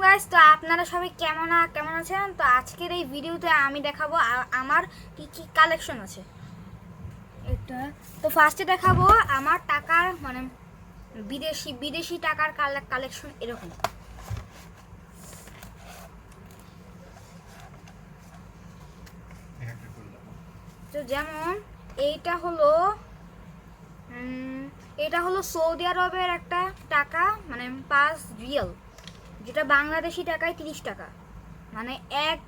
Guys, তো আপনারা সবাই কেমন আছেন? তো আজকের এই ভিডিওতে আমি দেখাবো আমার কি কি কালেকশন আছে। এটা তো ফার্স্টে দেখাবো আমার টাকার মানে বিদেশি টাকার কালেকশন এরকম। তো যেমন এইটা হলো সৌদি আরবের একটা টাকা, মানে 5 রিয়াল, যেটা বাংলাদেশি টাকায় 30 টাকা, মানে 1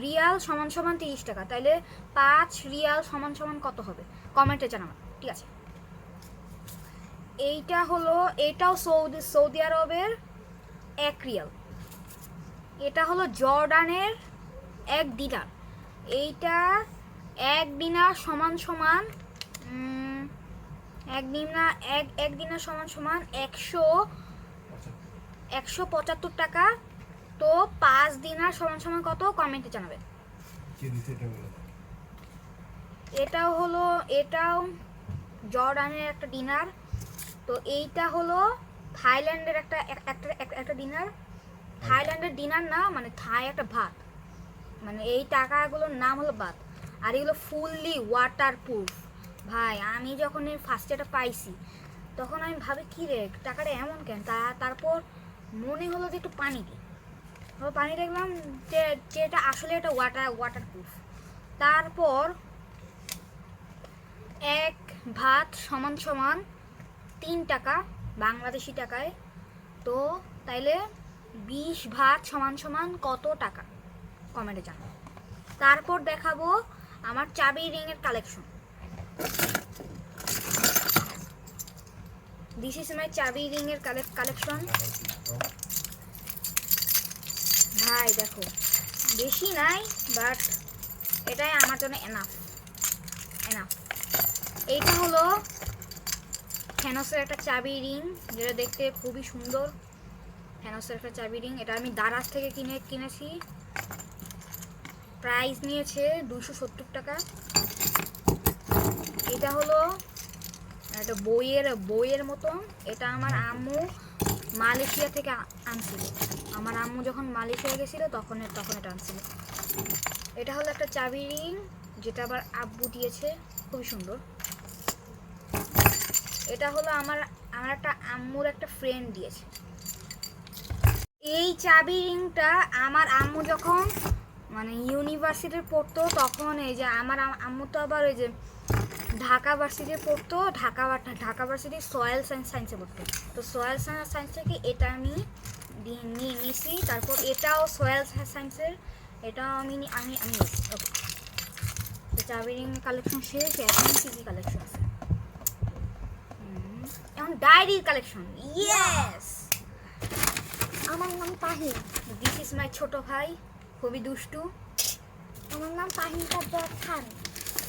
রিয়াল সমান সমান 30 টাকা। তাইলে 5 রিয়াল সমান সমান কত হবে কমেন্টে জানাবেন, ঠিক আছে? এটাও সৌদি আরবের 1 রিয়াল। এটা হলো জর্ডানের 1 দিনার। এইটা 1 দিনার সমান সমান 1 দিনার সমান সমান 175 টাকা। তো 5 দিনার সমান সমান কত কমেন্টে জানাবেন। এটাও জর্ডানের একটা দিনার। তো এইটা হলো থাইল্যান্ডের একটা দিনার। থাইল্যান্ডের দিনার না, মানে থাই একটা ভাত, মানে এই টাকাগুলোর নাম হলো বাত। আর এগুলো ফুললি ওয়াটারপ্রুফ। ভাই, আমি যখন ফার্স্টে এটা পাইছি তখন আমি ভাবি কি রে টাকাটা এমন কেন, তারপর মনে হলো যে একটু পানি দিই, পানি দেখলাম যে এটা আসলে এটা ওয়াটারপ্রুফ। তারপর এক ভাত সমান সমান 3 টাকা বাংলাদেশি টাকায়। তো তাইলে 20 ভাত সমান সমান কত টাকা কমেন্টে জানাবো। তারপর দেখাবো আমার চাবি রিংয়ের কালেকশন। দিস ইজ মাই চাবি রিংয়ের কালেকশন। ভাই দেখো, বেশি নাই, বাট এটাই আমার জন্য এনাফ। এইটা হলো ফ্যানসের একটা চাবি রিং, যেটা দেখতে খুবই সুন্দর। ফ্যানসের একটা চাবি রিং, এটা আমি দারাজ থেকে কিনেছি। প্রাইস নিয়েছে 270 টাকা। এটা হলো একটা বইয়ের মতন। এটা আমার আম্মু মালয়েশিয়া থেকে আনছিল। আমার আম্মু যখন মালয়েশিয়া গেছিল তখন এটা আনছিল। এটা হলো একটা চাবি রিং, যেটা আবার আব্বু দিয়েছে, খুবই সুন্দর। এটা হলো আমার একটা আম্মুর একটা ফ্রেন্ড দিয়েছে। এই চাবি রিংটা আমার আম্মু যখন মানে ইউনিভার্সিটিতে পড়তো তখন, এই যে আমার আম্মু তো আবার ওই যে ঢাকা ভার্সিটিতে পড়তো, ঢাকা ভার্সিটি সয়েল সায়েন্সে পড়তো। তো সয়েল সায়েন্স থেকে এটা আমি নিয়ে নিয়েছি। তারপর এটাও সয়েল সায়েন্সের, এটাও আমি নিয়েছি। ওকে, তো চাবি রিং কালেকশন শেষ। এখন কি কি কালেকশন আছে? এখন ডায়েরির কালেকশন। ইয়েস, আমার নাম তাহিন। দিস ইজ মাই ছোট ভাই, খুবই দুষ্টু। আমার নাম তাহিন কাদ্দার খান।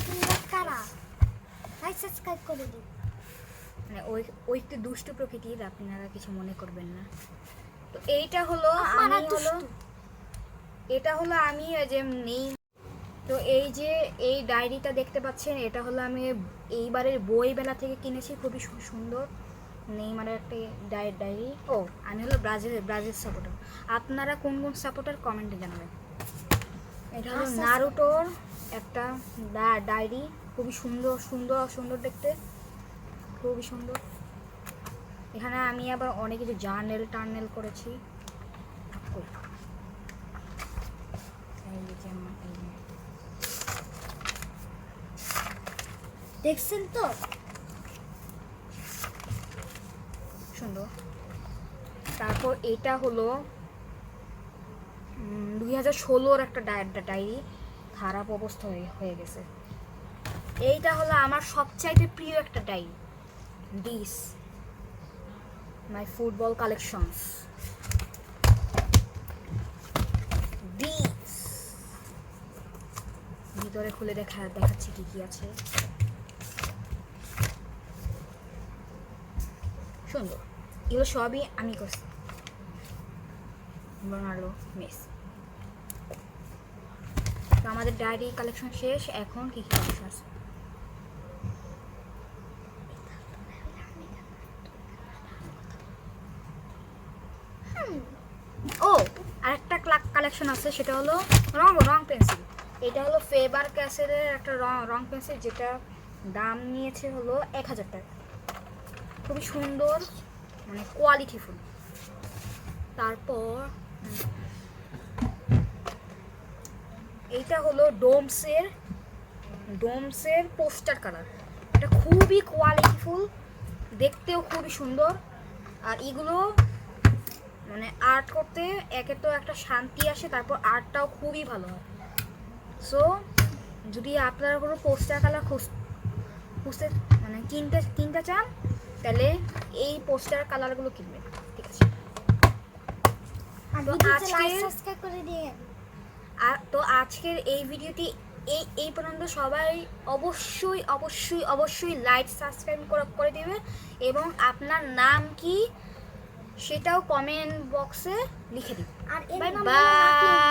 তোমরা কারা? লাইক সাবস্ক্রাইব করে দিন। মানে ওই একটু দুষ্টু প্রকৃতির, আপনারা কিছু মনে করবেন না। তো এটা হলো আমি যে নেই। তো এই ডায়েরিটা দেখতে পাচ্ছেন, এটা হলো আমি এইবারের বই মেলা থেকে কিনেছি, খুবই সুন্দর। নেইমারের একটা ডায়েরি। আমি হলো ব্রাজিল সাপোর্টার। আপনারা কোন সাপোর্টার কমেন্টে জানাবেন। এটা হলো নারুটোর একটা ডায়েরি, খুবই সুন্দর দেখতে, খুবই সুন্দর। এখানে আমি আবার অনেক কিছু টার্নেল করেছি। দেখছেন তো সুন্দর। তারপর এটা হলো 2016-র একটা ডায়েরি, খারাপ অবস্থা হয়ে গেছে। এইটা হলো আমার সবচাইতে প্রিয় একটা diary, this my football collections. This ভিতরে খুলে দেখাচ্ছি কি কি আছে। সুন্দর, এগুলো সবই আমি করছি, রোনাল্ডো, মেসি। তো আমাদের ডায়েরি কালেকশন শেষ। এখন কি কি কালেকশন আছে? কালেকশন আছে, সেটা হলো রং পেন্সিল। এটা হলো ফেবার ক্যাসেলের একটা রং পেন্সিল, যেটা দাম নিয়েছে হলো 1000 টাকা। খুবই সুন্দর, মানে কোয়ালিটিফুল। তারপর এইটা হলো ডোমসের পোস্টার কালার। এটা খুবই কোয়ালিটিফুল, দেখতেও খুবই সুন্দর। আর এগুলো মানে আর্ট করতে একে তো একটা শান্তি আসে, তারপর আর্টটাও খুবই ভালো হয়। সো যদি আপনারা কোনো পোস্টার কালার খুঁজতে মানে কিনতে চান, তাহলে এই পোস্টার কালারগুলো কিনবেন, ঠিক আছে? আর তো ভিডিওতে লাইক আজকের- সাবস্ক্রাইব করে দিন। তো আজকের এই ভিডিওটি এই পর্যন্ত। সবাই অবশ্যই অবশ্যই অবশ্যই লাইক সাবস্ক্রাইব করে দেবে, এবং আপনার নাম কি সেটাও কমেন্ট বক্সে লিখে দিন। আর বাই এর নাম বাই।